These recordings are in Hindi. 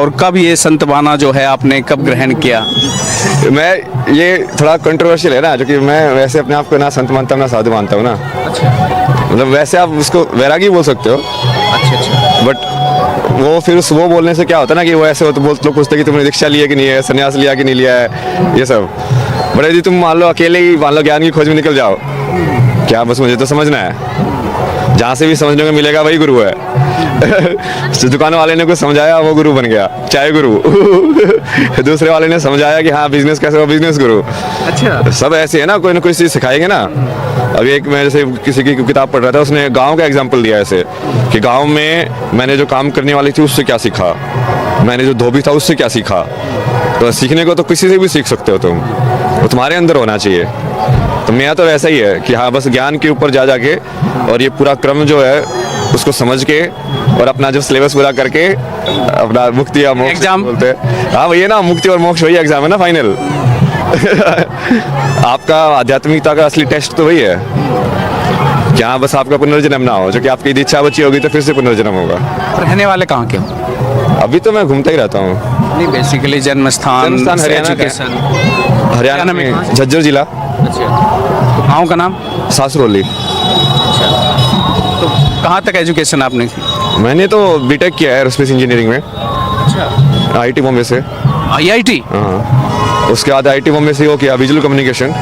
और कब ये संत बाना जो है आपने कब ग्रहण किया? मैं ये थोड़ा कंट्रोवर्शियल है ना, जो कि मैं वैसे अपने आप को ना संत मानता हूँ ना साधु मानता हूँ ना। मतलब वैसे आप उसको वैरागी बोल सकते हो, अच्छा। बट वो फिर वो बोलने से क्या होता है ना कि वो ऐसे हो तो लोग पूछते कि तुमने दीक्षा लिया कि नहीं है, संन्यास लिया कि नहीं लिया है, ये सब। बट यदि तुम मान लो अकेले ही मान लो ज्ञान की खोज में निकल जाओ, क्या बस मुझे तो समझना है, जहाँ से भी समझने को मिलेगा वही गुरु है। तो दुकान वाले ने कुछ समझाया वो गुरु बन गया, चाय गुरु। दूसरे वाले ने समझाया कि हाँ बिजनेस कैसे हो, बिजनेस गुरु। अच्छा। सब ऐसे है ना कोई चीज़ सिखाएंगे ना। अभी एक मैं जैसे किसी की किताब पढ़ रहा था, उसने गांव का एग्जांपल दिया ऐसे कि गांव में मैंने जो काम करने वाली थी उससे क्या सीखा, मैंने जो धोबी था उससे क्या सीखा। तो सीखने को तो किसी से भी सीख सकते हो तुम, वो तुम्हारे अंदर होना चाहिए। तो मेरा तो वैसा ही है कि हाँ बस ज्ञान के ऊपर जा जाके और ये पूरा क्रम जो है उसको समझ के और अपना जो सिलेबस पूरा करके अपना मुक्ति या मोक्ष एग्जाम बोलते हैं। हाँ वही है ना, मुक्ति और मोक्ष वही एग्जाम है ना फाइनल। आपका आध्यात्मिकता का असली टेस्ट तो वही है, जहाँ बस आपका पुनर्जन्म ना हो, जो कि आपकी इच्छा बची होगी तो फिर से पुनर्जन्म होगा। रहने वाले कहाँ के हो? अभी तो मैं घूमता ही रहता हूँ। नहीं, बेसिकली जन्म स्थान हरियाणा का एजुकेशन। है। हरियाणा में कहाँ से? झज्जर जिला, अच्छा। गाँव का नाम? सासरोली। तो कहाँ तक एजुकेशन आपने की? मैंने तो बीटेक किया है एरोस्पेस इंजीनियरिंग में, अच्छा। आईटी बॉम्बे से। IIT? हाँ, उसके बाद आईटी बॉम्बे से वो किया विजुअल कम्युनिकेशन,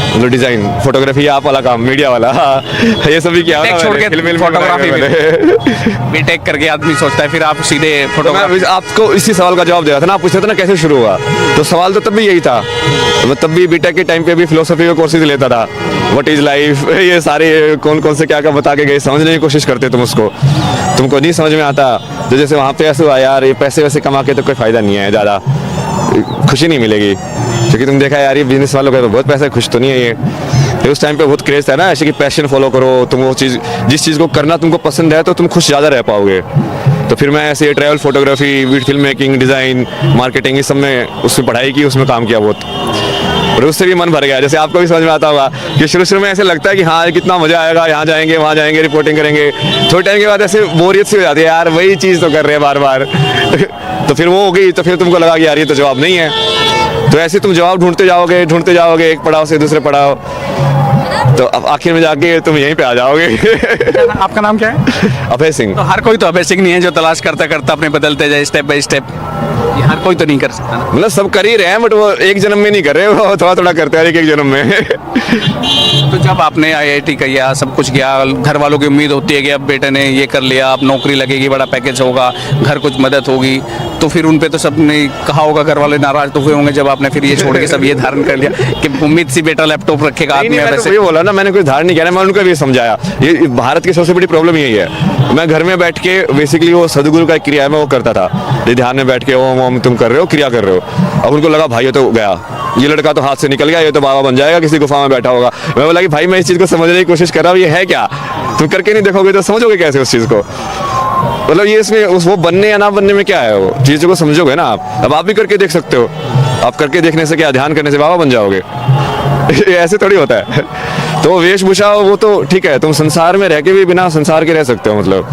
मतलब डिजाइन, फोटोग्राफी, आप वाला काम, मीडिया वाला। हाँ, ये सब भी किया टेक छोड़ के फोटोग्राफी में बीटेक करके आदमी सोचता है फिर आप सीधे फोटोग्राफी। आपको इसी सवाल का जवाब दे रहा था ना, आप पूछते थे ना कैसे शुरू हुआ, तो सवाल तो तब भी यही था। मैं तब भी बीटेक के टाइम पे भी फिलोसफी के कोर्सेज लेता था, व्हाट इज लाइफ, ये सारे कौन कौन से क्या क्या बता के गए, समझने की कोशिश करते तुम उसको, तुमको नहीं समझ में आता। तो जैसे वहाँ पे ऐसे हुआ यार ये पैसे वैसे कमा के तो कोई फायदा नहीं है, ज़्यादा खुशी नहीं मिलेगी, क्योंकि तुम देखा यार ये बिजनेस वालों का बहुत पैसा है, खुश तो नहीं है ये। तो उस टाइम पे बहुत क्रेज था ना ऐसे कि पैशन फॉलो करो, तुम वो चीज़ जिस चीज़ को करना तुमको पसंद है तो तुम खुश ज़्यादा रह पाओगे। तो फिर मैं ऐसे travel photography, film making, design, marketing, इस सब में उसमें पढ़ाई की, उसमें काम किया बहुत, और उससे भी मन भर गया। जैसे आपको भी समझ में आता होगा कि शुरू में ऐसे लगता है कि हाँ कितना मजा आएगा, यहाँ जाएंगे वहाँ जाएंगे रिपोर्टिंग करेंगे, थोड़े टाइम के बाद ऐसे बोरियत सी हो जाती है, यार वही चीज़ तो कर रहे हैं बार बार। तो फिर वो हो गई, तो फिर तुमको लगा कि यार ये तो जवाब नहीं है। तो ऐसे तुम जवाब ढूंढते जाओगे एक पड़ाव से दूसरे पड़ाव, तो अब आखिर में जाके तुम यहीं पे आ जाओगे। आपका नाम क्या है? अभय सिंह। तो हर कोई तो अभय सिंह नहीं है जो तलाश करता करता अपने बदलते जाए स्टेप बाय स्टेप, ये हर कोई तो नहीं कर सकता ना। मतलब सब कर ही रहे हैं, बट वो एक जन्म में नहीं कर रहे, वो थोड़ा थोड़ा करते हैं एक जन्म में। तो जब आपने IIT किया, सब कुछ किया, घर वालों की उम्मीद होती है कि अब बेटे ने ये कर लिया, अब नौकरी लगेगी, बड़ा पैकेज होगा, घर कुछ मदद होगी, तो फिर उन पे तो सब ने कहा होगा, घर वाले नाराज तो हुए होंगे जब आपने फिर ये छोड़ के सब ये धारण कर लिया कि उम्मीद सी बेटा लैपटॉप रखेगा हाथ में। वैसे तो बोला ना, मैंने कोई धारण नहीं किया, मैं उनको भी समझाया, ये भारत की सबसे बड़ी प्रॉब्लम यही है। मैं घर में बैठ के बेसिकली वो सदगुरु का क्रिया है मैं वो करता था, ये ध्यान में बैठ के ओम ओम तुम कर रहे हो, क्रिया कर रहे हो। अब उनको लगा भाई ये तो गया, ये लड़का तो हाथ से निकल गया, ये तो बाबा बन जाएगा, किसी गुफा में बैठा होगा। मैं बोला कि भाई मैं इस चीज़ को समझने की कोशिश कर रहा हूँ, ये है क्या, तुम करके नहीं देखोगे तो समझोगे कैसे उस चीज़ को। मतलब ये इसमें वो बनने या ना बनने में क्या है, वो चीज़ों को समझोगे ना आप। अब आप भी करके देख सकते हो, आप करके देखने से क्या, ध्यान करने से बाबा बन जाओगे। ऐसे थोड़ी होता है। तो वेशभूषा वो तो ठीक है, तुम संसार में रह के भी बिना संसार के रह सकते हो, मतलब,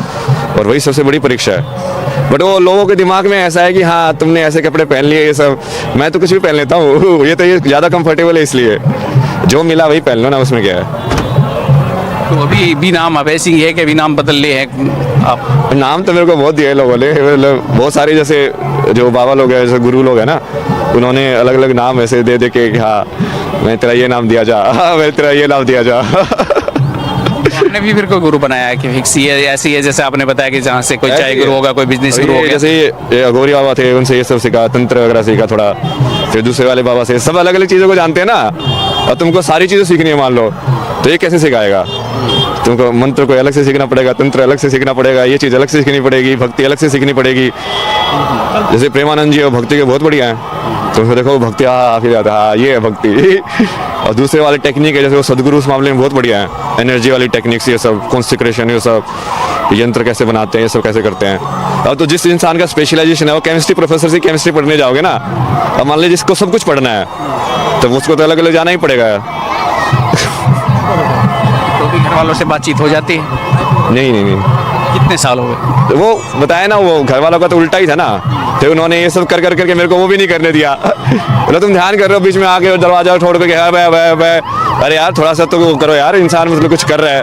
और वही सबसे बड़ी परीक्षा है। बट वो लोगों के दिमाग में ऐसा है कि हाँ तुमने ऐसे कपड़े पहन लिए, ये सब, मैं तो कुछ भी पहन लेता हूँ, ये तो ये ज़्यादा कंफर्टेबल है, इसलिए जो मिला वही पहन लो ना, उसमें क्या है। तो अभी भी नाम अभय सिंह है कि भी नाम बदल लिए हैं आप? नाम तो मेरे को बहुत दिया है लोगों ने, मतलब बहुत सारे जैसे जो बाबा लोग हैं, जैसे गुरु लोग हैं ना, उन्होंने अलग अलग नाम ऐसे दे दे के, हाँ मैं तेरा ये नाम दिया जा, मैं तेरा ये नाम दिया जा। आपने भी फिर कोई गुरु बनाया है कि फिक्स ये ऐसी है, जैसे आपने बताया कि जहाँ से कोई चाय गुरु होगा, कोई बिजनेस गुरु होगा, जैसे ये अघोरी बाबा थे, उनसे ये सब सीखा, तंत्र वगैरह सीखा थोड़ा, फिर दूसरे वाले बाबा से, सब अलग अलग चीज़ों को जानते हैं ना, और तुमको सारी चीज़ें सीखनी है मान लो, तो ये कैसे सिखाएगा। तुमको मंत्र को अलग से सीखना पड़ेगा, तंत्र अलग से सीखना पड़ेगा, ये चीज़ अलग से सीखनी पड़ेगी, भक्ति अलग से सीखनी पड़ेगी। जैसे प्रेमानंद जी और भक्ति के बहुत बढ़िया हैं, तो देखो भक्ति फिर आता है, ये है भक्ति। और दूसरे वाले टेक्निक है, जैसे वो सदगुरु उस मामले में बहुत बढ़िया है, एनर्जी वाली टेक्निक्स, ये सब कॉन्सेक्रेशन, ये सब यंत्र कैसे बनाते हैं, ये सब कैसे करते हैं। अब तो जिस इंसान का स्पेशलाइजेशन है, वो केमिस्ट्री प्रोफेसर से केमिस्ट्री पढ़ने जाओगे ना, अब मान लीजिए जिसको सब कुछ पढ़ना है तो उसको तो अलग अलग जाना ही पड़ेगा। तो भी घर वालों से बातचीत हो जाती है? नहीं नहीं नहीं, कितने साल हो गए? वो बताया ना, वो घर वालों का तो उल्टा ही था ना। फिर उन्होंने ये सब कर करके मेरे को वो भी नहीं करने दिया। बोला तुम ध्यान कर रहे हो, बीच में आके दरवाजा छोड़ के अरे यार थोड़ा सा तो वो करो यार, इंसान मतलब कुछ कर रहा है,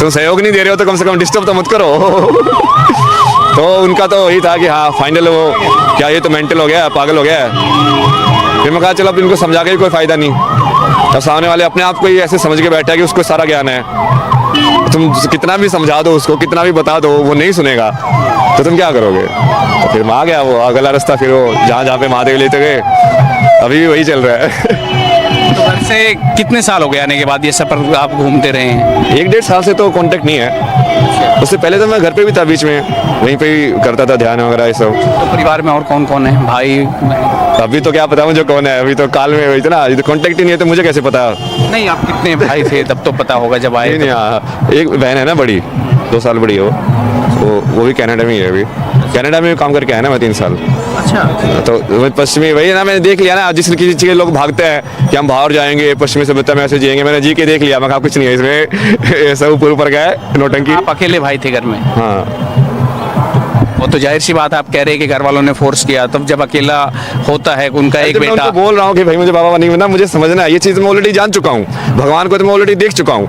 तुम सहयोग नहीं दे रहे हो तो कम से कम डिस्टर्ब तो मत करो। तो उनका तो वही था कि हाँ फाइनल वो क्या ये तो मेंटल हो गया, पागल हो गया है। फिर मैं कहा चलो अब इनको समझा के कोई फ़ायदा नहीं। अब सामने वाले अपने आप को ही ऐसे समझ के बैठा है कि उसको सारा ज्ञान है, तुम कितना भी समझा दो उसको, कितना भी बता दो, वो नहीं सुनेगा, तो तुम क्या करोगे। तो फिर मैं आ गया वो अगला रास्ता, फिर वो जहाँ पे महादेव लेते गए, अभी भी वही चल रहा है। तो घर से कितने साल हो गए आने के बाद ये सफर आप घूमते रहे हैं? 1-1.5 साल से तो कांटेक्ट नहीं है। उससे पहले तो मैं घर पे भी था, बीच में वहीं पे ही करता था ध्यान वगैरह ये सब। तो परिवार में और कौन कौन है, भाई? अभी तो क्या पता मुझे कौन है, अभी तो काल में हुई थी ना, ये तो कांटेक्ट ही नहीं है तो मुझे कैसे पता। नहीं, आप कितने भाई थे तब तो पता होगा जब आए? नहीं, हाँ, एक बहन है ना बड़ी, 2 साल बड़ी हो, वो भी कनाडा में ही है। अभी कनाडा में काम करके आया ना मैं 3 साल। अच्छा। तो पश्चिमी वही ना, मैंने देख लिया ना, जिस किसी चीज़ के लोग भागते हैं कि हम बाहर जाएंगे, पश्चिमी सभ्यता में ऐसे जिएंगे, मैंने जी के देख लिया। मैं कहा कुछ नहीं है इसमें, सब ऊपर गया है नोटंकी। आप अकेले भाई थे घर में? हाँ, वो तो जाहिर सी बात है, आप कह रहे हैं कि घर वालों ने फोर्स किया, तब जब अकेला होता है उनका एक मैं बेटा। उनको बोल रहा हूँ कि भाई मुझे बाबा नहीं बनना, मुझे समझना है, ये चीज़ मैं ऑलरेडी जान चुका हूँ, भगवान को तो मैं ऑलरेडी देख चुका हूँ,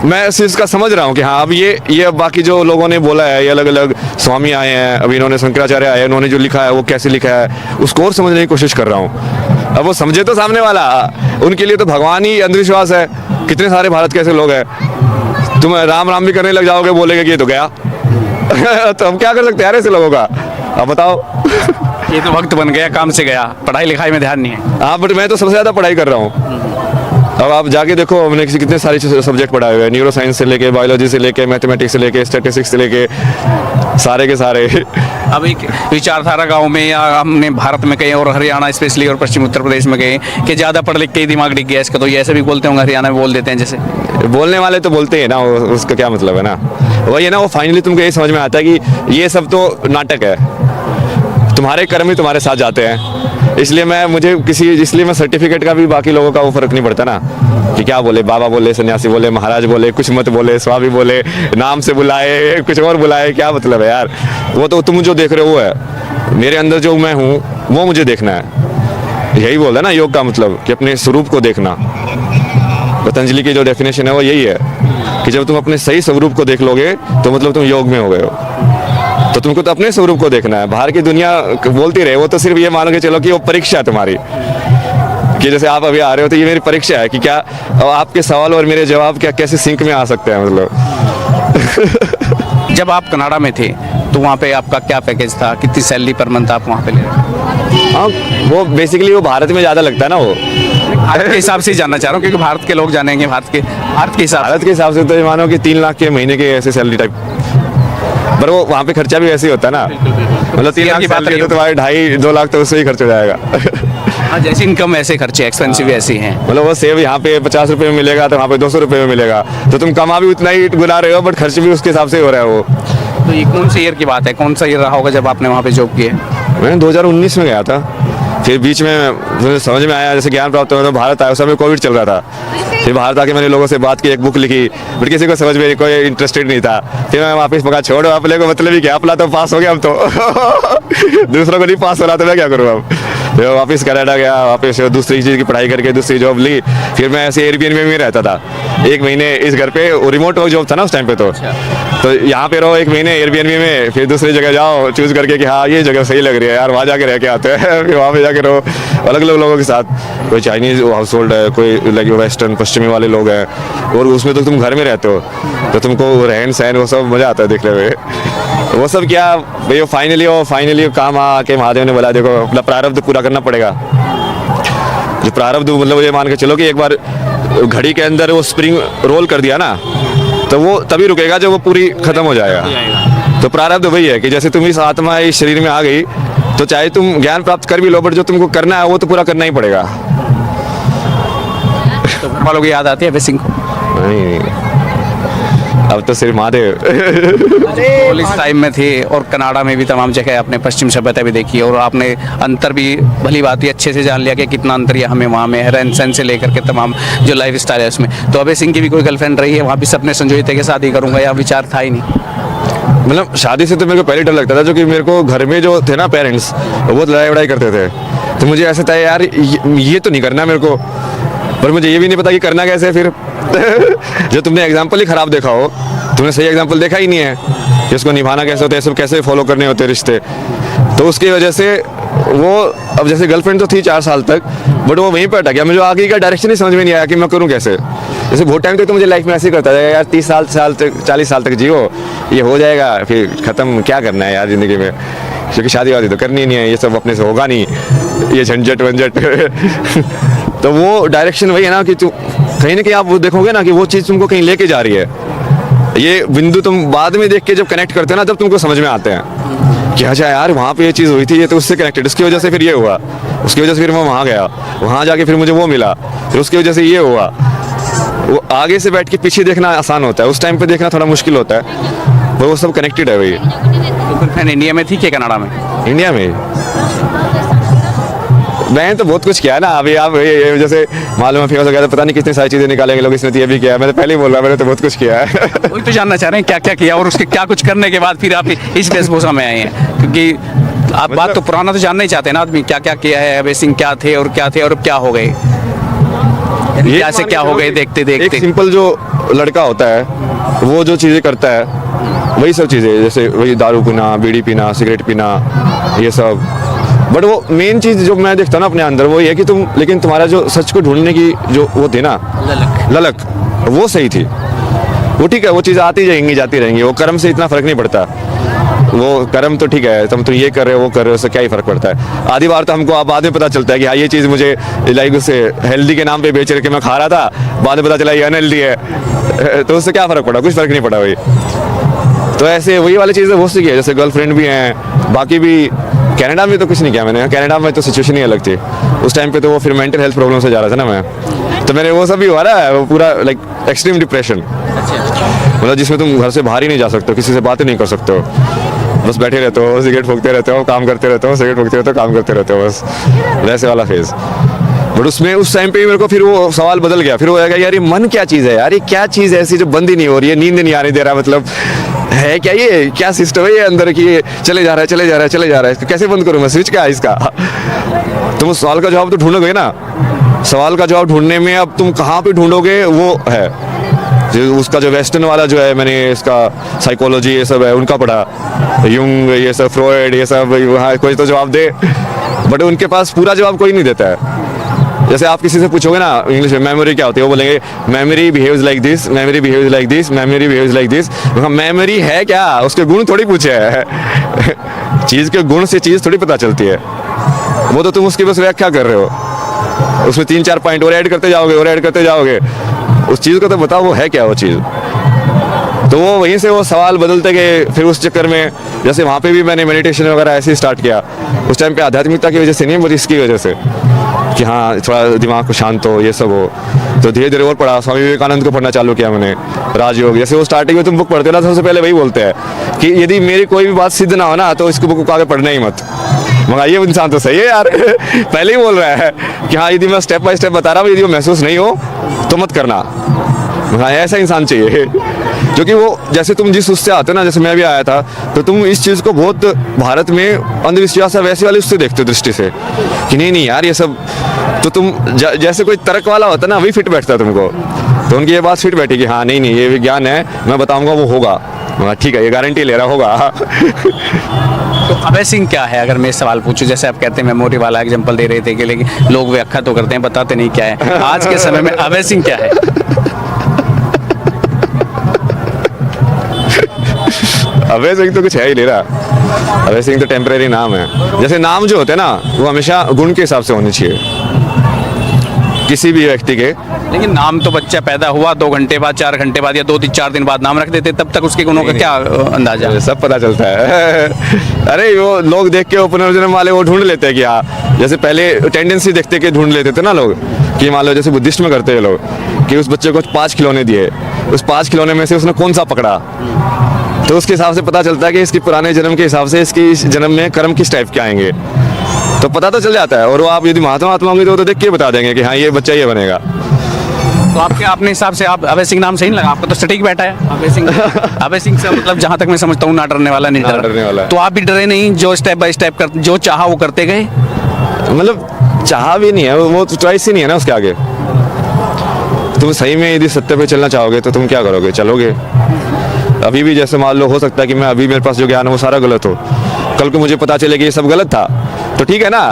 मैं इस चीज़ का समझ रहा हूँ कि हाँ अब ये बाकी जो लोगों ने बोला है, ये अलग अलग स्वामी आए हैं, अभी इन्होंने शंकराचार्य आए, उन्होंने जो लिखा है वो कैसे लिखा है उसको और समझने की कोशिश कर रहा हूँ। अब वो समझे तो सामने वाला, उनके लिए तो भगवान ही अंधविश्वास है। कितने सारे भारत के ऐसे लोग हैं, तुम राम राम भी करने लग जाओगे, बोलेगे कि ये तो गया। तो हम क्या कर सकते हैं यार ऐसे लोगों का, अब बताओ। ये तो वक्त बन गया, काम से गया, पढ़ाई लिखाई में ध्यान नहीं है। हाँ, बट मैं तो सबसे ज़्यादा पढ़ाई कर रहा हूँ। अब आप जाके देखो, हमने कितने सारे सब्जेक्ट पढ़ाए हुए हैं, न्यूरो साइंस से लेके, बायोलॉजी से लेके, मैथमेटिक्स से लेके, स्टैटिस्टिक्स से लेके, सारे के सारे। अब एक विचारधारा गांव में या हमने भारत में कहीं और हरियाणा स्पेशली और पश्चिम उत्तर प्रदेश में कहीं कि ज़्यादा पढ़ लिख के ही दिमाग डिग गया इसका, तो ये ऐसे भी बोलते होंगे, हरियाणा में बोल देते हैं जैसे। बोलने वाले तो बोलते हैं ना, उसका क्या मतलब है ना, वही है ना, वो फाइनली तुमको ये समझ में आता है कि ये सब तो नाटक है, तुम्हारे कर्म ही तुम्हारे साथ जाते हैं। इसलिए मैं सर्टिफिकेट का भी बाकी लोगों का वो फर्क नहीं पड़ता ना, कि क्या बोले, बाबा बोले, सन्यासी बोले, महाराज बोले, कुछ मत बोले, स्वामी बोले, नाम से बुलाए, कुछ और बुलाए, क्या मतलब है यार। वो तो तुम जो देख रहे हो वो है, मेरे अंदर जो मैं हूँ वो मुझे देखना है। यही बोल है ना योग का मतलब, कि अपने स्वरूप को देखना। पतंजलि की जो डेफिनेशन है वो यही है कि जब तुम अपने सही स्वरूप को देख लोगे तो मतलब तुम योग में हो गए हो। तो तुमको तो अपने स्वरूप को देखना है, बाहर की दुनिया बोलती रहे, वो तो सिर्फ ये मान के चलो कि वो परीक्षा है तुम्हारी, कि जैसे आप अभी आ रहे हो तो ये मेरी परीक्षा है कि क्या आपके सवाल और मेरे जवाब क्या कैसे सिंक में आ सकते हैं मतलब। जब आप कनाडा में थे तो वहाँ पे आपका क्या पैकेज था, कितनी सैलरी पर मंथ आप वहाँ पे ले रहे थे? हाँ, वो बेसिकली वो भारत में ज़्यादा लगता है ना, वो भारत के हिसाब से ही जानना चाह रहा हूँ, क्योंकि भारत के लोग जानेंगे, भारत के हिसाब से तो ये मानो कि 3 लाख के महीने के ऐसे सैलरी टाइप, पर वो वहाँ पे खर्चा भी ऐसे ही होता है ना, मतलब 3 लाख की बात तो तुम्हारे 2.5-2 लाख तो उससे ही खर्च हो जाएगा। हाँ, जैसे इनकम ऐसे खर्चे, एक्सपेंसिव ऐसे हैं। मतलब वो सेव यहाँ पे 50 रुपये में मिलेगा तो वहाँ पे 200 रुपये में मिलेगा, तो तुम कमा भी उतना ही गुना रहे हो, बट खर्च भी उसके हिसाब से हो रहा है वो। तो ये कौन से ईयर की बात है, कौन सा ईयर रहा होगा जब आपने वहाँ पे जॉब किए? मैं 2019 में गया था, फिर बीच में मुझे समझ में आया, जैसे ज्ञान प्राप्त हुआ तो भारत आया, उस समय कोविड चल रहा था। फिर भारत आके मैंने लोगों से बात की, एक बुक लिखी, बट किसी को समझ में कोई इंटरेस्टेड नहीं था। फिर मैं वापस मगा छोड़ो, अपने को मतलब ही क्या, अपना तो पास हो गया हम तो। दूसरों को नहीं पास हो रहा तो मैं क्या करूँ अब। फिर वापस कनाडा गया, वापस दूसरी चीज़ की पढ़ाई करके दूसरी जॉब ली। फिर मैं ऐसे एयरबीएनबी में रहता था 1 महीने, इस घर पे रिमोट वर्क जॉब था ना उस टाइम पे, तो यहाँ पे रहो 1 महीने एयरबीएनबी में, फिर दूसरी जगह जाओ चूज़ करके कि हाँ ये जगह सही लग रही है यार, वहाँ जाके रह के आते हैं। फिर वहाँ पे जाके रहो अलग अलग लोगों के साथ, कोई चाइनीज़ हाउस होल्ड है, कोई लाइक वेस्टर्न पश्चिमी वाले लोग हैं, और उसमें तो तुम घर में रहते हो तो तुमको रहन सहन वो सब मज़ा आता है देखने में। वो सब क्या भाई, वो फाइनली काम आके महादेव ने बोला देखो अपना प्रारब्ध पूरा करना पड़ेगा। जो प्रारब्ध मतलब ये मान के चलो कि एक बार घड़ी के अंदर वो स्प्रिंग रोल कर दिया ना, तो वो तभी रुकेगा जब वो पूरी खत्म हो जाएगा। तो प्रारब्ध वही है कि जैसे तुम इस आत्मा इस शरीर में आ गई, तो चाहे तुम ज्ञान प्राप्त कर भी लो, बट जो तुमको करना है वो तो पूरा करना ही पड़ेगा। तो घर वालों की याद आती है बेसिंग को? नहीं, अब तो सिर्फ महादेव। पुलिस टाइम में थे और कनाडा में भी तमाम जगह आपने पश्चिम सभ्यता भी देखी और आपने अंतर भी भली बात ही अच्छे से जान लिया कि कितना अंतर यहाँ में वहाँ में रहन सहन से लेकर के तमाम जो लाइफ स्टाइल है उसमें। तो अभय सिंह की भी कोई गर्लफ्रेंड रही है वहाँ भी सपने संजोए थे कि शादी करूँगा या विचार था ही नहीं? मतलब शादी से तो मेरे को पहले डर लगता था, जो कि मेरे को घर में जो थे ना पेरेंट्स, वो बहुत लड़ाई वड़ाई करते थे। तो मुझे ऐसा था यार ये तो नहीं करना मेरे को, पर मुझे ये भी नहीं पता कि करना कैसे है फिर। जो तुमने एग्जाम्पल ही खराब देखा हो, तुमने सही एग्जाम्पल देखा ही नहीं है कि उसको निभाना कैसे होता है, सब कैसे फॉलो करने होते हैं रिश्ते। तो उसकी वजह से वो, अब जैसे गर्लफ्रेंड तो थी 4 साल तक, बट वो वहीं पर अटक गया। मुझे आगे का डायरेक्शन ही समझ में नहीं आया कि मैं करूँ कैसे। जैसे बहुत टाइम तक तो मुझे लाइफ में ऐसे ही करता था यार, 30 साल तक 40 साल तक जियो, ये हो जाएगा फिर ख़त्म, क्या करना है यार ज़िंदगी में, क्योंकि शादी वादी तो करनी नहीं है, ये सब अपने से होगा नहीं, ये झंझट वंझट। तो वो डायरेक्शन वही है ना कि कहीं ना कहीं आप वो देखोगे ना कि वो चीज़ तुमको कहीं लेके जा रही है। ये बिंदु तुम बाद में देख के जब कनेक्ट करते हो ना, तब तुमको समझ में आते हैं कि अच्छा यार वहाँ पे ये चीज़ हुई थी, ये तो उससे कनेक्टेड, उसकी वजह से फिर ये हुआ, उसकी वजह से फिर मैं वहाँ गया, वहाँ जाके फिर मुझे वो मिला, फिर उसकी वजह से ये हुआ। वो आगे से बैठ के पीछे देखना आसान होता है, उस टाइम पे देखना थोड़ा मुश्किल होता है, पर वो सब कनेक्टेड है भाई। तो गर्लफ्रेंड इंडिया में थी क्या कनाडा में? इंडिया में मैंने तो बहुत कुछ किया ना। अभी आप ये जैसे मालूम है फेमस हो गया, तो पता नहीं कितनी सारी चीज़ें निकालेंगे लोग, इसने तो ये भी किया। मैंने पहले ही बोल रहा, मैंने तो बहुत कुछ किया है। वही तो जानना चाह रहे हैं क्या क्या किया और उसके क्या कुछ करने के बाद फिर आप इस वेशभूषा में आए हैं, क्योंकि आप बात तो पुराना तो जानना ही चाहते हैं ना आदमी, क्या क्या किया है अभय सिंह, क्या थे और अब क्या हो गए, क्या से क्या हो गए देखते देखते। एक सिंपल जो लड़का होता है वो जो चीज़ें करता है वही सब चीज़ें, जैसे वही दारू पीना, बीड़ी पीना, सिगरेट पीना, ये सब। बट वो मेन चीज़ जो मैं देखता हूँ ना अपने अंदर, वो ये कि लेकिन तुम्हारा जो सच को ढूंढने की जो वो थी ना ललक, वो सही थी। वो ठीक है, वो चीज़ आती जाएंगी जाती रहेंगी, वो कर्म से इतना फर्क नहीं पड़ता। वो कर्म तो ठीक है, तुम तो ये कर रहे हो वो कर रहे हो, उससे क्या ही फर्क पड़ता है। आधी बार तो हमको बाद में पता चलता है कि हाँ ये चीज़ मुझे लाइक उससे हेल्दी के नाम पे बेच के मैं खा रहा था, बाद में पता चला ये अनहेल्दी है, तो उससे क्या फ़र्क पड़ा, कुछ फ़र्क नहीं पड़ा भाई। तो ऐसे वही वाली चीज़ें बहुत सी की है, जैसे गर्लफ्रेंड भी हैं, बाकी भी। कनाडा में तो कुछ नहीं किया मैंने, कनाडा में तो सिचुएशन ही अलग थी उस टाइम पे, तो वो फिर मेंटल हेल्थ प्रॉब्लम से जा रहा था ना मैं, तो मैंने वो सब भी हुआ ना, वो पूरा लाइक एक्सट्रीम डिप्रेशन, मतलब जिसमें तुम घर से बाहर ही नहीं जा सकते हो, किसी से बातें नहीं कर सकते हो, बस बैठे रहते हो, सिगरेट फूकते रहते हो, काम करते रहते हो, सिगरेट फूकते रहते हो, काम करते रहते हो, बस वैसे वाला फेज। बट उसमें उस टाइम पे मेरे को फिर वो सवाल बदल गया, फिर वो आएगा यार ये मन क्या चीज़ है यार, ये क्या चीज़ है ऐसी जो बंद ही नहीं हो रही है, नींद नहीं आने दे रहा, मतलब है क्या, ये क्या सिस्टम है ये अंदर की, ये चले जा रहा है चले जा रहा है चले जा रहा है, इसको कैसे बंद करूँ मैं, स्विच क्या है इसका। तुम उस सवाल का जवाब तो ढूंढोगे ना, सवाल का जवाब ढूंढने में अब तुम कहाँ पे ढूंढोगे, वो है जो उसका जो वेस्टर्न वाला जो है, मैंने इसका साइकोलॉजी ये सब है उनका पढ़ा, यूंग ये सब, फ्रॉयड ये सब, वहाँ कोई तो जवाब दे, बट उनके पास पूरा जवाब कोई नहीं देता है। जैसे आप किसी से पूछोगे ना इंग्लिश में मेमोरी क्या होती है, वो बोलेंगे memory behaves like this, memory behaves like this, memory behaves like this. Memory है क्या, उसके गुण थोड़ी पूछे है। चीज़ के गुण से चीज़ थोड़ी पता चलती है, वो तो तुम उसकी बस व्याख्या कर रहे हो, उसमें 3-4 पॉइंट और ऐड करते जाओगे और ऐड करते जाओगे, उस चीज़ को तो बताओ वो है क्या वो चीज़। तो वो वहीं से वो सवाल बदलते गए। फिर उस चक्कर में जैसे वहाँ पे भी मैंने मेडिटेशन वगैरह ऐसे ही स्टार्ट किया, उस टाइम पे आध्यात्मिकता की वजह से नहीं, बट इसकी वजह से कि हाँ थोड़ा दिमाग को शांत हो, ये सब हो। तो धीरे धीरे और पढ़ा, स्वामी विवेकानंद को पढ़ना चालू किया मैंने, राजयोग। जैसे वो स्टार्टिंग में तुम बुक पढ़ते हो ना, सबसे पहले वही बोलते हैं कि यदि मेरी कोई भी बात सिद्ध ना हो ना, तो इसको बुक को आगे पढ़ना ही मत। मगर ये इंसान तो सही है यार, पहले ही बोल रहा है कि हाँ यदि मैं स्टेप बाय स्टेप बता रहा हूँ, यदि वो महसूस नहीं हो तो मत करना। हाँ ऐसा इंसान चाहिए, क्योंकि वो जैसे तुम जिस उससे आते हो ना, जैसे मैं भी आया था, तो तुम इस चीज़ को बहुत भारत में अंधविश्वास है वैसे वाले उससे देखते हो दृष्टि से कि नहीं नहीं यार ये सब, तो तुम जैसे कोई तर्क वाला होता है ना, वही फिट बैठता है तुमको। तो उनकी ये बात फिट बैठी कि हाँ नहीं नहीं ये विज्ञान है, मैं बताऊंगा वो होगा, ठीक है ये गारंटी ले रहा होगा। तो अभय सिंह क्या है, अगर मैं सवाल पूछूं, जैसे आप कहते हैं मेमोरी वाला एग्जांपल दे रहे थे कि लेकिन लोग व्याख्या तो करते हैं, बताते नहीं क्या है, आज के समय में अभय सिंह क्या है? अभय सिंह तो कुछ है ही नहीं रहा, अभय सिंह तो टेम्परेरी नाम है। जैसे नाम जो होते हैं ना, वो हमेशा गुण के हिसाब से होने चाहिए किसी भी व्यक्ति के। लेकिन नाम तो बच्चा पैदा हुआ 2 घंटे बाद, 4 घंटे बाद या 2-4 दिन बाद नाम रख देते, तब तक उसके गुणों का क्या अंदाजा है? सब पता चलता है। अरे वो लोग देख के वो पुनर्जन्म वाले वो ढूंढ लेते हैं कि हाँ, जैसे पहले टेंडेंसी देखते के ढूंढ लेते थे ना लोग, कि मान लो जैसे बुद्धिस्ट में करते हैं लोग कि उस बच्चे को 5 खिलौने दिए, उस 5 खिलौने में से उसने कौन सा पकड़ा, तो उसके हिसाब से पता चलता है कि इसके पुराने जन्म के हिसाब से इसकी इस जन्म में कर्म किस टाइप के आएंगे, तो पता तो चल जाता है। और वो आप यदि महात्मा होंगे तो देख के बता देंगे कि हाँ ये बच्चा ये बनेगा। तो आपके अपने हिसाब से आप अभय सिंह नाम सही नहीं लगा आपको? तो सटीक बैठा है अभय सिंह। अभय सिंह से मतलब जहाँ तक मैं समझता हूँ ना डरने वाला, नहीं ना डरने वाला है। तो आप भी डरे नहीं, जो स्टेप बाय स्टेप कर जो चाहा वो करते गए? मतलब चाह भी नहीं है, वो तो चॉइस ही नहीं है ना उसके आगे। तुम सही में यदि सत्य पे चलना चाहोगे तो तुम क्या करोगे, चलोगे। अभी भी जैसे मान लो हो सकता है कि मैं अभी मेरे पास जो ज्ञान है वो सारा गलत हो, कल को मुझे पता चले कि ये सब गलत था, तो ठीक है ना,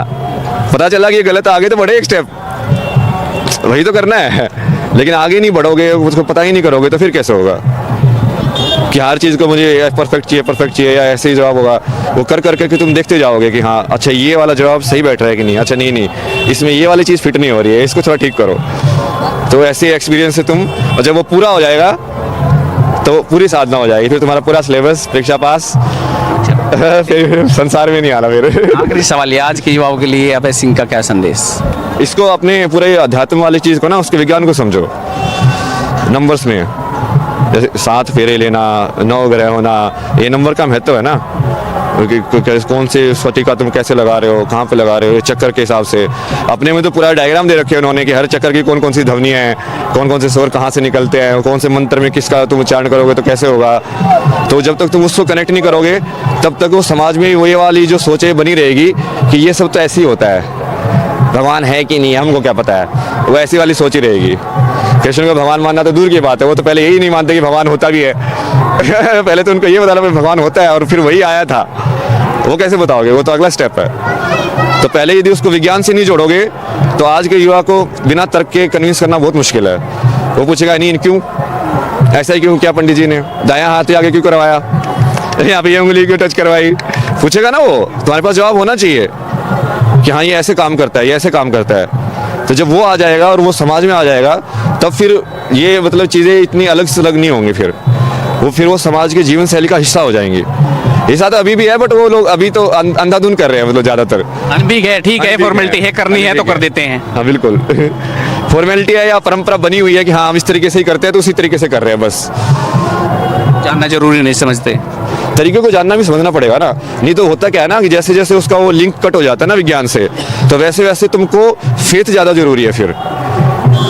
पता चला कि ये गलत, आगे तो बढ़े एक स्टेप, वही तो करना है। लेकिन आगे नहीं बढ़ोगे, उसको पता ही नहीं करोगे, तो फिर कैसे होगा कि हर चीज़ को मुझे परफेक्ट चाहिए या ऐसे ही जवाब होगा। वो कर करके तुम देखते जाओगे कि हाँ अच्छा ये वाला जवाब सही बैठ रहा है कि नहीं, अच्छा नहीं इसमें ये वाली चीज़ फिट नहीं हो रही है, इसको थोड़ा ठीक करो। तो ऐसे एक्सपीरियंस से तुम, और जब वो पूरा हो जाएगा तो पूरी साधना हो जाएगी, फिर तुम्हारा पूरा सिलेबस, परीक्षा पास, फिर संसार में नहीं आना। मेरे आखिरी सवाल, ये आज के युवाओं के लिए अभय सिंह का क्या संदेश? इसको अपने पूरे अध्यात्म वाली चीज़ को ना, उसके विज्ञान को समझो नंबर्स में, जैसे 7 फेरे लेना, 9 ग्रह होना, ये नंबर का महत्व है ना, कौन से स्फटिका तुम कैसे लगा रहे हो, कहाँ पे लगा रहे हो, चक्कर के हिसाब से। अपने में तो पूरा डायग्राम दे रखे हैं उन्होंने कि हर चक्कर की कौन कौन सी ध्वनियाँ हैं, कौन कौन से स्वर कहाँ से निकलते हैं, कौन से मंत्र में किसका तुम उच्चारण करोगे तो कैसे होगा। तो जब तक तुम उसको कनेक्ट नहीं करोगे तब तक वो समाज में वही वाली जो सोचें बनी रहेगी कि ये सब तो ऐसे ही होता है, भगवान है कि नहीं हमको क्या पता है, वो ऐसी वाली सोच ही रहेगी। कृष्ण को भगवान मानना तो दूर की बात है, वो तो पहले यही नहीं मानते कि भगवान होता भी है। पहले तो उनको ये बताना भगवान होता है और फिर वही आया था, वो कैसे बताओगे, वो तो अगला स्टेप है। तो पहले यदि उसको विज्ञान से नहीं जोड़ोगे तो आज के युवा को बिना तर्क के कन्विंस करना बहुत मुश्किल है। वो पूछेगा नहीं क्यों ऐसा ही क्यों, क्या पंडित जी ने दायां हाथ आगे क्यों करवाया, यहाँ पे ये उंगली क्यों टच करवाई, पूछेगा ना। वो तुम्हारे पास जवाब होना चाहिए कि हाँ ये ऐसे काम करता है, ये ऐसे काम करता है। तो जब वो आ जाएगा और वो समाज में आ जाएगा तब फिर ये मतलब चीज़ें इतनी अलग से अलग नहीं होंगी, फिर वो समाज के जीवन शैली का हिस्सा हो जाएंगी। हिस्सा तो अभी भी है, बट वो लोग अभी तो अंधाधुन कर रहे हैं, मतलब ज़्यादातर। अनभिज्ञ है, ठीक है, फॉर्मेलिटी है, करनी है तो कर देते हैं। हाँ बिल्कुल। फॉर्मेलिटी है या परंपरा बनी हुई है कि हाँ हम इस तरीके से ही करते हैं तो उसी तरीके से कर रहे हैं, बस। जानना जरूरी नहीं समझते, तरीके को जानना भी समझना पड़ेगा ना। नहीं तो होता क्या है ना कि जैसे जैसे उसका वो लिंक कट हो जाता है ना विज्ञान से, तो वैसे वैसे तुमको फेथ ज़्यादा जरूरी है, फिर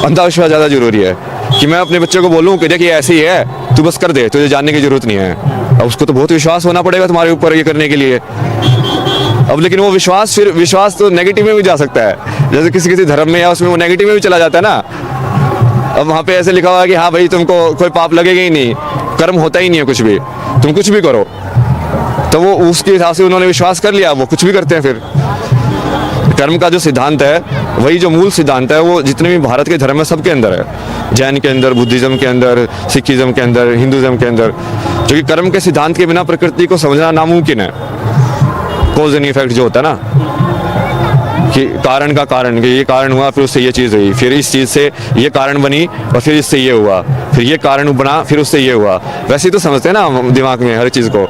अंधविश्वास ज़्यादा जरूरी है। कि मैं अपने बच्चे को बोलूँ कि देखिए ऐसे ही है, तू बस कर दे, तुझे जानने की जरूरत नहीं है। अब उसको तो बहुत विश्वास होना पड़ेगा तुम्हारे ऊपर ये करने के लिए। अब लेकिन वो विश्वास तो नेगेटिव में भी जा सकता है, जैसे किसी धर्म में या उसमें वो नेगेटिव में भी चला जाता है ना। अब वहाँ पे ऐसे लिखा हुआ है कि हाँ भाई तुमको कोई पाप लगेगा ही नहीं, कर्म होता ही नहीं है कुछ भी, तुम कुछ भी करो। तो वो उसके हिसाब से उन्होंने विश्वास कर लिया, वो कुछ भी करते हैं। फिर कर्म का जो सिद्धांत है, वही जो मूल सिद्धांत है, वो जितने भी भारत के धर्म है सबके अंदर है। जैन के अंदर, बुद्धिज्म के अंदर, सिखिज्म के अंदर, हिंदुज्म के अंदर। क्योंकि कर्म के सिद्धांत के बिना प्रकृति को समझना नामुमकिन है। कॉज एंड इफेक्ट जो होता है ना, कि कारण का कारण, कि ये कारण हुआ फिर उससे ये चीज़ हुई, फिर इस चीज़ से ये कारण बनी और फिर इससे ये हुआ, फिर ये कारण बना फिर उससे ये हुआ। वैसे ही तो समझते हैं ना हम दिमाग में हर चीज़ को।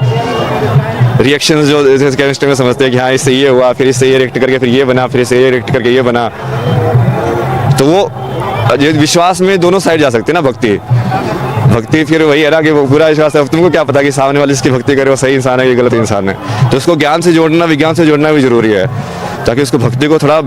रिएक्शंस जो जैसे केमिस्ट्री में समझते हैं कि हाँ इससे ये हुआ, फिर इससे ये रिएक्ट करके फिर ये बना, फिर इससे ये रिएक्ट करके ये बना। तो वो विश्वास में दोनों साइड जा सकते हैं ना। भक्ति फिर वही है ना कि वो पूरा विश्वास है। तुमको क्या पता कि सामने वाले जिसकी भक्ति करे वो सही इंसान है कि गलत इंसान है। तो उसको ज्ञान से जोड़ना, विज्ञान से जोड़ना भी जरूरी है, ताकि उसको भक्ति को थोड़ा